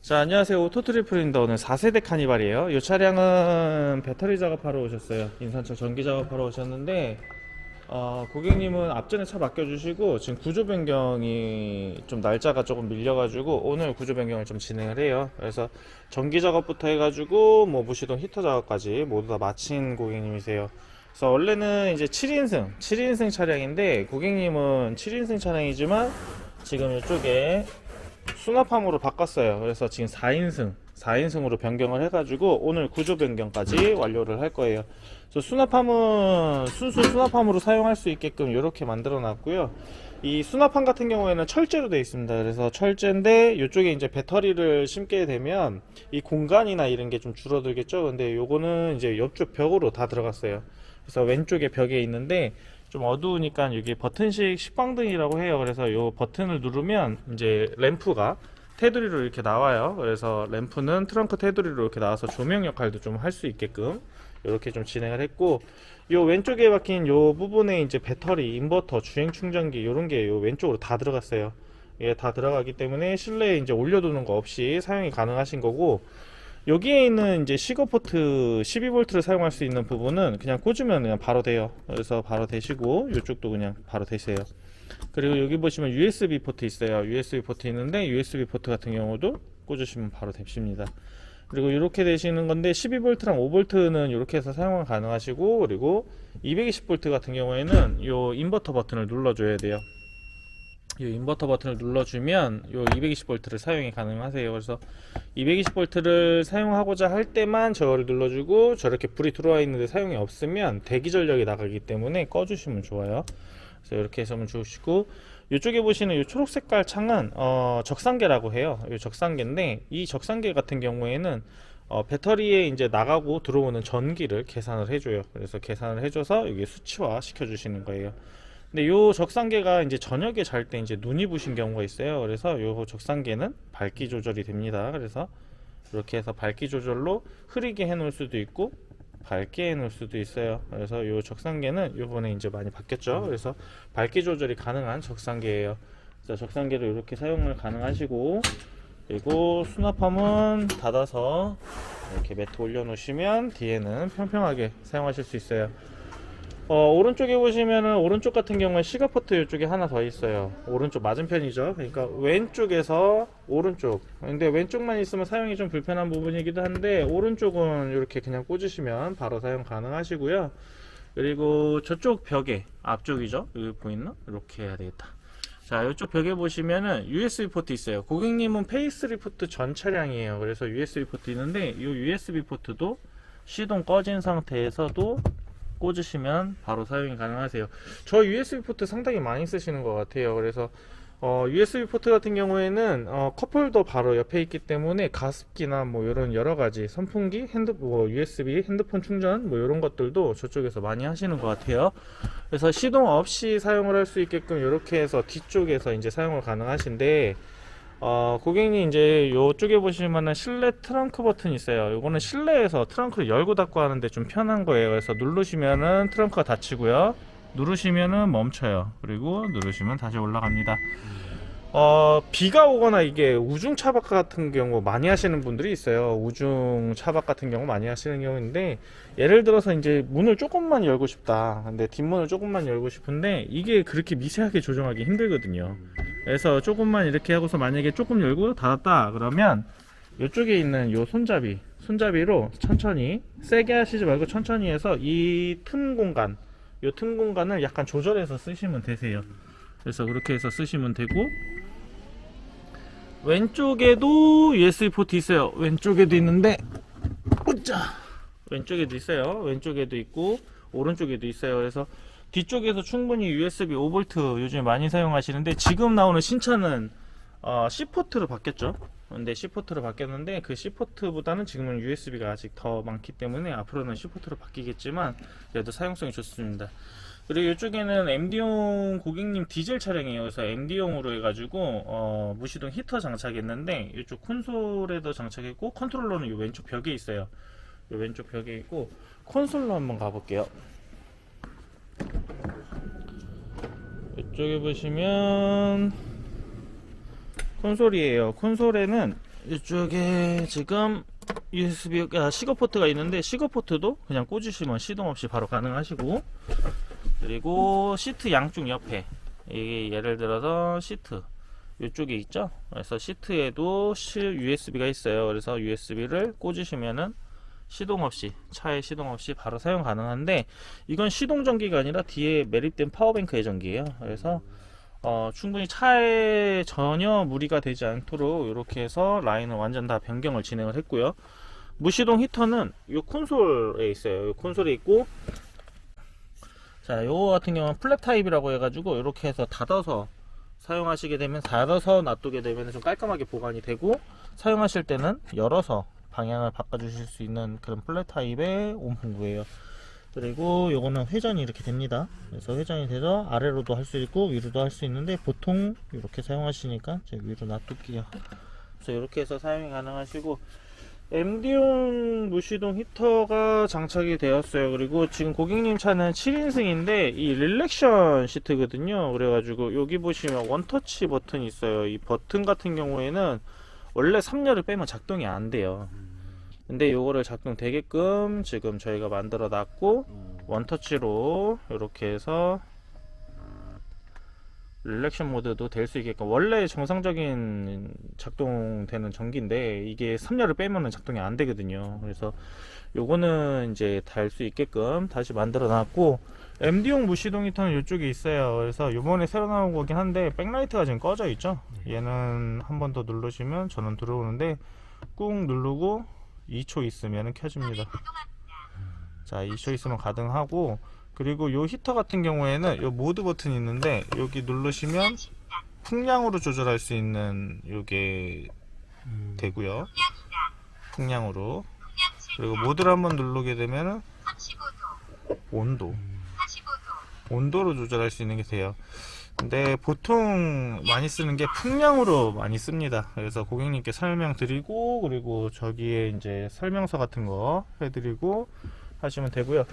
자, 안녕하세요. 오토트리플입니다. 오늘 4세대 카니발이에요. 이 차량은 배터리 작업하러 오셨어요. 인산철 전기 작업하러 오셨는데, 고객님은 앞전에 차 맡겨주시고, 지금 구조 변경이 좀 날짜가 조금 밀려가지고, 오늘 구조 변경을 좀 진행을 해요. 그래서 전기 작업부터 해가지고, 뭐 무시동 히터 작업까지 모두 다 마친 고객님이세요. 그래서 원래는 이제 7인승 차량인데, 고객님은 7인승 차량이지만, 지금 이쪽에 수납함으로 바꿨어요. 그래서 지금 4인승으로 변경을 해가지고 오늘 구조 변경까지 완료를 할 거예요. 그래서 수납함은 순수 수납함으로 사용할 수 있게끔 이렇게 만들어 놨고요. 이 수납함 같은 경우에는 철제로 되어 있습니다. 그래서 철제인데 이쪽에 이제 배터리를 심게 되면 이 공간이나 이런 게 좀 줄어들겠죠. 근데 요거는 이제 옆쪽 벽으로 다 들어갔어요. 그래서 왼쪽에 벽에 있는데 좀 어두우니까 여기 버튼식 식광등이라고 해요. 그래서 요 버튼을 누르면 이제 램프가 테두리로 이렇게 나와요. 그래서 램프는 트렁크 테두리로 이렇게 나와서 조명 역할도 좀 할 수 있게끔 이렇게 좀 진행을 했고, 요 왼쪽에 박힌 요 부분에 이제 배터리, 인버터, 주행 충전기 이런 게 요 왼쪽으로 다 들어갔어요. 이게 다 들어가기 때문에 실내에 이제 올려두는 거 없이 사용이 가능하신 거고, 여기에 있는 이제 시거 포트 12V를 사용할 수 있는 부분은 그냥 꽂으면 그냥 바로 돼요. 그래서 바로 되시고, 이쪽도 그냥 바로 되세요. 그리고 여기 보시면 USB 포트 있어요. USB 포트 있는데 USB 포트 같은 경우도 꽂으시면 바로 됩니다. 그리고 이렇게 되시는 건데 12V랑 5V는 이렇게 해서 사용이 가능하시고, 그리고 220V 같은 경우에는 요 인버터 버튼을 눌러줘야 돼요. 이 인버터 버튼을 눌러주면 요 220V를 사용이 가능하세요. 그래서 220V를 사용하고자 할 때만 저거를 눌러주고, 저렇게 불이 들어와 있는데 사용이 없으면 대기 전력이 나가기 때문에 꺼주시면 좋아요. 그래서 이렇게 해서 주시고, 이쪽에 보시는 이 초록 색깔 창은 적상계라고 해요. 이 적상계인데, 이 적상계 같은 경우에는 배터리에 이제 나가고 들어오는 전기를 계산을 해줘요. 그래서 계산을 해줘서 여기 수치화 시켜주시는 거예요. 근데 요 적상계가 이제 저녁에 잘 때 이제 눈이 부신 경우가 있어요. 그래서 요 적상계는 밝기 조절이 됩니다. 그래서 이렇게 해서 밝기 조절로 흐리게 해 놓을 수도 있고 밝게 해 놓을 수도 있어요. 그래서 요 적상계는 요번에 이제 많이 바뀌었죠. 그래서 밝기 조절이 가능한 적상계예요. 그래서 적상계를 이렇게 사용을 가능하시고, 그리고 수납함은 닫아서 이렇게 매트 올려 놓으시면 뒤에는 평평하게 사용하실 수 있어요. 오른쪽에 보시면은, 오른쪽 같은 경우에 시가포트 이쪽에 하나 더 있어요. 오른쪽 맞은편이죠. 그러니까 왼쪽에서 오른쪽. 근데 왼쪽만 있으면 사용이 좀 불편한 부분이기도 한데, 오른쪽은 이렇게 그냥 꽂으시면 바로 사용 가능하시고요. 그리고 저쪽 벽에, 앞쪽이죠. 여기 보이나? 이렇게 해야 되겠다. 자, 이쪽 벽에 보시면은 USB 포트 있어요. 고객님은 페이스리프트 전 차량이에요. 그래서 USB 포트 있는데, 이 USB 포트도 시동 꺼진 상태에서도 꽂으시면 바로 사용이 가능하세요. 저 USB 포트 상당히 많이 쓰시는 것 같아요. 그래서 USB 포트 같은 경우에는 컵홀더 바로 옆에 있기 때문에 가습기나 뭐 이런 여러가지 선풍기, USB 핸드폰 충전 뭐 이런 것들도 저쪽에서 많이 하시는 것 같아요. 그래서 시동 없이 사용을 할 수 있게끔 이렇게 해서 뒤쪽에서 이제 사용을 가능하신데, 고객님 이제 요쪽에 보시면은 실내 트렁크 버튼이 있어요. 요거는 실내에서 트렁크를 열고 닫고 하는데 좀 편한 거예요. 그래서 누르시면은 트렁크가 닫히고요, 누르시면은 멈춰요. 그리고 누르시면 다시 올라갑니다. 비가 오거나 이게 우중 차박 같은 경우 많이 하시는 분들이 있어요. 우중 차박 같은 경우 많이 하시는 경우인데, 예를 들어서 이제 문을 조금만 열고 싶다. 근데 뒷문을 조금만 열고 싶은데 이게 그렇게 미세하게 조정하기 힘들거든요. 그래서 조금만 이렇게 하고서 만약에 조금 열고 닫았다 그러면 이쪽에 있는 요 손잡이로 천천히, 세게 하시지 말고 천천히 해서 이 틈 공간, 요 틈 공간을 약간 조절해서 쓰시면 되세요. 그래서 그렇게 해서 쓰시면 되고, 왼쪽에도 USB 포트 있어요. 왼쪽에도 있는데, 오자, 왼쪽에도 있어요. 왼쪽에도 있고 오른쪽에도 있어요. 그래서 뒤쪽에서 충분히 USB 5V 요즘에 많이 사용하시는데, 지금 나오는 신차는 C포트로 바뀌었죠. 근데 C포트로 바뀌었는데, 그 C포트보다는 지금은 USB가 아직 더 많기 때문에 앞으로는 C포트로 바뀌겠지만 그래도 사용성이 좋습니다. 그리고 이쪽에는 MD용, 고객님 디젤 차량이에요. 그래서 MD용으로 해가지고 무시동 히터 장착했는데, 이쪽 콘솔에도 장착했고, 컨트롤러는 이 왼쪽 벽에 있어요. 이 왼쪽 벽에 있고, 콘솔로 한번 가볼게요. 이쪽에 보시면 콘솔이에요. 콘솔에는 이쪽에 지금 USB 시거 포트가 있는데, 시거 포트도 그냥 꽂으시면 시동 없이 바로 가능하시고, 그리고 시트 양쪽 옆에, 이게 예를 들어서 시트 이쪽에 있죠. 그래서 시트에도 USB가 있어요. 그래서 USB를 꽂으시면은 시동 없이, 차에 시동 없이 바로 사용 가능한데, 이건 시동 전기가 아니라 뒤에 매립된 파워뱅크의 전기예요. 그래서 충분히 차에 전혀 무리가 되지 않도록 이렇게 해서 라인을 완전 다 변경을 진행을 했고요. 무시동 히터는 이 콘솔에 있어요. 이 콘솔에 있고, 자, 요거 같은 경우는 플랩 타입이라고 해가지고 이렇게 해서 닫아서 사용하시게 되면, 닫아서 놔두게 되면 좀 깔끔하게 보관이 되고, 사용하실 때는 열어서 방향을 바꿔주실 수 있는 그런 플랫 타입의 온풍구예요. 그리고 요거는 회전이 이렇게 됩니다. 그래서 회전이 돼서 아래로도 할 수 있고 위로도 할 수 있는데, 보통 이렇게 사용하시니까 제가 위로 놔둘게요. 그래서 이렇게 해서 사용이 가능하시고, MD용 무시동 히터가 장착이 되었어요. 그리고 지금 고객님 차는 7인승인데 이 릴렉션 시트거든요. 그래가지고 여기 보시면 원터치 버튼이 있어요. 이 버튼 같은 경우에는 원래 3열을 빼면 작동이 안 돼요. 근데 요거를 작동되게끔 지금 저희가 만들어 놨고, 원터치로 이렇게 해서 릴렉션 모드도 될 수 있게끔, 원래 정상적인 작동되는 전기인데 이게 3열을 빼면은 작동이 안 되거든요. 그래서 요거는 이제 달 수 있게끔 다시 만들어 놨고, MD용 무시동 히터는 이쪽에 있어요. 그래서 요번에 새로 나온 거긴 한데 백라이트가 지금 꺼져 있죠. 얘는 한 번 더 누르시면 전원 들어오는데, 꾹 누르고 2초 있으면 켜집니다. 자, 2초 있으면 가등하고, 그리고 요 히터 같은 경우에는 요 모드 버튼이 있는데 여기 누르시면 풍량으로 조절할 수 있는 요게 되고요. 풍량으로. 그리고 모드를 한번 누르게 되면은 온도로 조절할 수 있는 게 돼요. 근데 보통 많이 쓰는 게 풍량으로 많이 씁니다. 그래서 고객님께 설명드리고, 그리고 저기에 이제 설명서 같은 거 해드리고 하시면 되고요.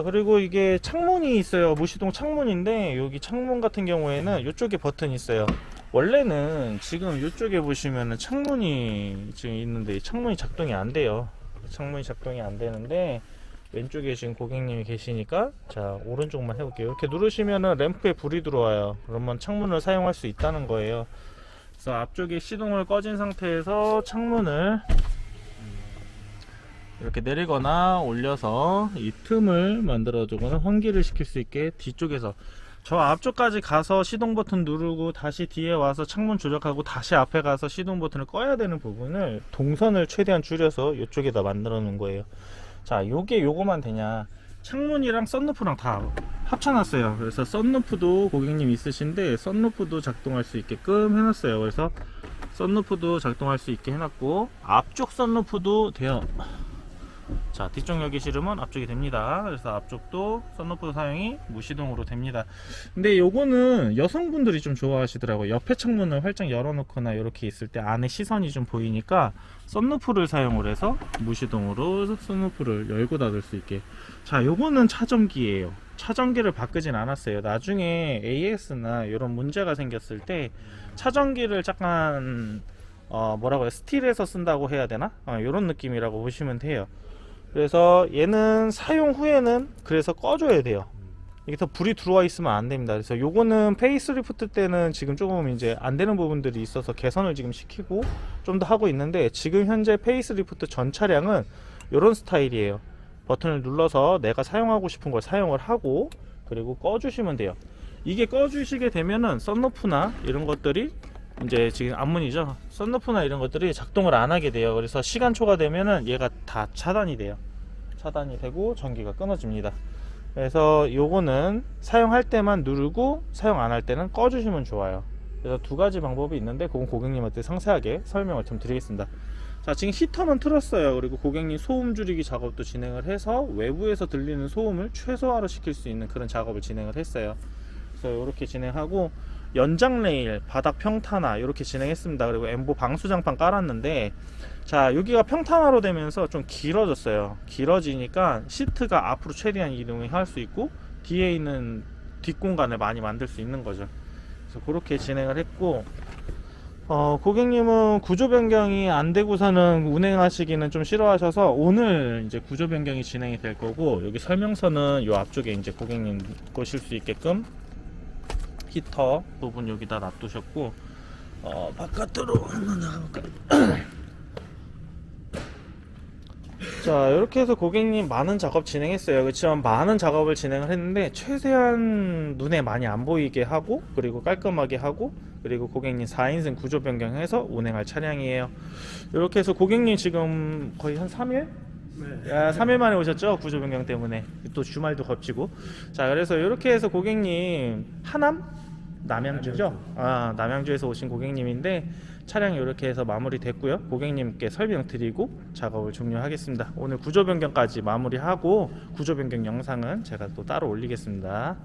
그리고 이게 창문이 있어요. 무시동 창문인데, 여기 창문 같은 경우에는 이쪽에 버튼이 있어요. 원래는 지금 이쪽에 보시면은 창문이 지금 있는데 이 창문이 작동이 안 돼요. 창문이 작동이 안 되는데, 왼쪽에 지금 고객님이 계시니까, 자, 오른쪽만 해볼게요. 이렇게 누르시면은 램프에 불이 들어와요. 그러면 창문을 사용할 수 있다는 거예요. 그래서 앞쪽에 시동을 꺼진 상태에서 창문을 이렇게 내리거나 올려서 이 틈을 만들어 주거나 환기를 시킬 수 있게, 뒤쪽에서 저 앞쪽까지 가서 시동 버튼 누르고 다시 뒤에 와서 창문 조작하고 다시 앞에 가서 시동 버튼을 꺼야 되는 부분을, 동선을 최대한 줄여서 이쪽에다 만들어 놓은 거예요. 자, 요거만 되냐, 창문이랑 썬루프랑 다 합쳐놨어요. 그래서 썬루프도 고객님 있으신데 썬루프도 작동할 수 있게끔 해놨어요. 그래서 썬루프도 작동할 수 있게 해놨고, 앞쪽 썬루프도 돼요. 자, 뒤쪽 열기 싫으면 앞쪽이 됩니다. 그래서 앞쪽도 썬루프 사용이 무시동으로 됩니다. 근데 요거는 여성분들이 좀 좋아하시더라고요. 옆에 창문을 활짝 열어놓거나 이렇게 있을 때 안에 시선이 좀 보이니까 썬루프를 사용을 해서 무시동으로 썬루프를 열고 닫을 수 있게. 자, 요거는 차전기예요. 차전기를 바꾸진 않았어요. 나중에 AS나 이런 문제가 생겼을 때 차전기를 약간 뭐라고 해요, 스틸에서 쓴다고 해야 되나? 이런 느낌이라고 보시면 돼요. 그래서 얘는 사용 후에는 그래서 꺼줘야 돼요. 이게 더 불이 들어와 있으면 안 됩니다. 그래서 요거는 페이스리프트 때는 지금 조금 이제 안 되는 부분들이 있어서 개선을 지금 시키고 좀 더 하고 있는데, 지금 현재 페이스리프트 전 차량은 이런 스타일이에요. 버튼을 눌러서 내가 사용하고 싶은 걸 사용을 하고, 그리고 꺼주시면 돼요. 이게 꺼주시게 되면은 썬루프나 이런 것들이, 이제 지금 앞문이죠, 썬루프나 이런 것들이 작동을 안 하게 돼요. 그래서 시간초가 되면은 얘가 다 차단이 돼요. 차단이 되고 전기가 끊어집니다. 그래서 요거는 사용할 때만 누르고 사용 안 할 때는 꺼주시면 좋아요. 그래서 두 가지 방법이 있는데, 그건 고객님한테 상세하게 설명을 좀 드리겠습니다. 자, 지금 히터는 틀었어요. 그리고 고객님 소음 줄이기 작업도 진행을 해서 외부에서 들리는 소음을 최소화로 시킬 수 있는 그런 작업을 진행을 했어요. 그래서 이렇게 진행하고, 연장 레일, 바닥 평탄화 이렇게 진행했습니다. 그리고 엠보 방수장판 깔았는데, 자, 여기가 평탄화로 되면서 좀 길어졌어요. 길어지니까 시트가 앞으로 최대한 이동할 수 있고 뒤에 있는 뒷공간을 많이 만들 수 있는 거죠. 그래서 그렇게 진행을 했고, 고객님은 구조 변경이 안 되고서는 운행하시기는 좀 싫어하셔서 오늘 이제 구조 변경이 진행이 될 거고, 여기 설명서는 요 앞쪽에 이제 고객님 보실 수 있게끔 히터 부분 여기다 놔두셨고, 바깥으로 한번 나가볼까요? 자, 이렇게 해서 고객님 많은 작업 진행했어요. 그렇지만 많은 작업을 진행을 했는데 최대한 눈에 많이 안 보이게 하고, 그리고 깔끔하게 하고, 그리고 고객님 4인승 구조 변경해서 운행할 차량이에요. 이렇게 해서 고객님 지금 거의 한 3일? 네. 3일 만에 오셨죠? 구조 변경 때문에. 또 주말도 겹치고. 자, 그래서 이렇게 해서 고객님 하남? 남양주죠? 남양주에서 오신 고객님인데 차량이 이렇게 해서 마무리됐고요. 고객님께 설명드리고 작업을 종료하겠습니다. 오늘 구조 변경까지 마무리하고 구조 변경 영상은 제가 또 따로 올리겠습니다.